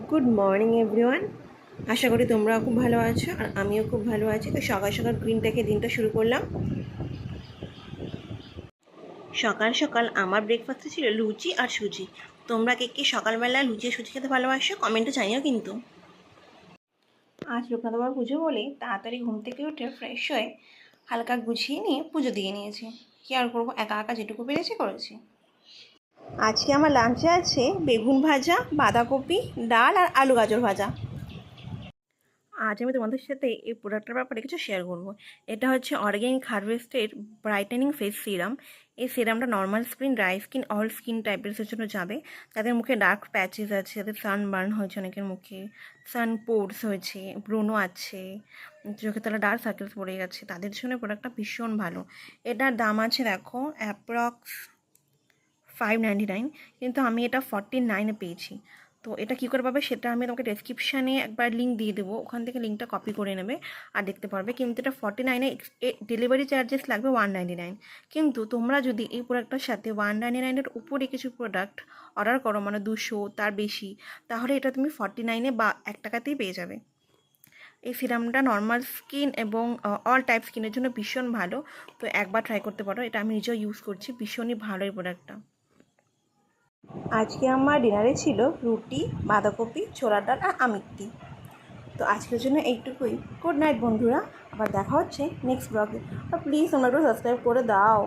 Good morning everyone. আশা করি তোমরাও খুব ভালো আছো আর আমিও খুব ভালো আছি। তো সকাল সকাল গ্রিন থেকে দিনটা শুরু করলাম। সকাল সকাল আমার ব্রেকফাস্টে ছিল লুচি আর সুজি। তোমরা কে কি সকালবেলা লুচি আর সুজি খেতে ভালোবাসো কমেন্টে জানিও কিন্তু। আজ লোকনাথ বাবার পুজো বলে তাড়াতাড়ি ঘুম থেকে উঠে ফ্রেশ হয়ে হালকা গুছিয়ে নিয়ে পুজো দিয়ে নিয়েছি। কি আর করবো, একা একা যেটুকু পেরেছি করেছি। আজকে আমার লাঞ্চে আছে বেগুন ভাজা, বাঁধাকপি, ডাল আর আলু গাজর ভাজা। আজ আমি তোমাদের সাথে এই প্রোডাক্টটার ব্যাপারে কিছু শেয়ার করবো। এটা হচ্ছে অর্গ্যানিক হারভেস্টের ব্রাইটেনিং ফেস সিরাম। এই সিরামটা normal skin, dry skin, all skin টাইপের জন্য যাবে। যাদের মুখে ডার্ক প্যাচেস আছে, যাদের সানবার্ন হয়েছে, অনেকের মুখে সান পোর্স হয়েছে, ব্রণ আছে, চোখে তলা ডার্ক সার্কেলস পড়ে গেছে, তাদের জন্য প্রোডাক্টটা ভীষণ ভালো। এটার দাম আছে দেখো অ্যাপ্রক্স 599, কিন্তু আমি এটা 49-এ পেয়েছি। তো এটা কী করে পাবে সেটা আমি তোমাকে ডেসক্রিপশানে একবার লিঙ্ক দিয়ে দেবো, ওখান থেকে লিঙ্কটা কপি করে নেবে আর দেখতে পারবে। কিন্তু এটা 49-এ ডেলিভারি চার্জেস লাগবে 199। কিন্তু তোমরা যদি এই প্রোডাক্টটার সাথে 199-এর উপরে কিছু প্রোডাক্ট অর্ডার করো, মানে 200 তার বেশি, তাহলে এটা তুমি 49-এ বা 1 টাকাতেই পেয়ে যাবে। এই সিরামটা নর্মাল স্কিন এবং অল টাইপ স্কিনের জন্য ভীষণ ভালো। তো একবার ট্রাই করতে পারো, এটা আমি নিজেও ইউজ করছি, ভীষণই ভালো এই প্রোডাক্টটা। আজকে আমার ডিনারে ছিল রুটি, বাঁধাকপি, ছোলার ডাল আর আমিত্তি। তো আজকের জন্য এইটুকুই। গুড নাইট বন্ধুরা, আবার দেখা হচ্ছে নেক্সট ব্লগে। আর প্লিজ তোমরা একটু সাবস্ক্রাইব করে দাও।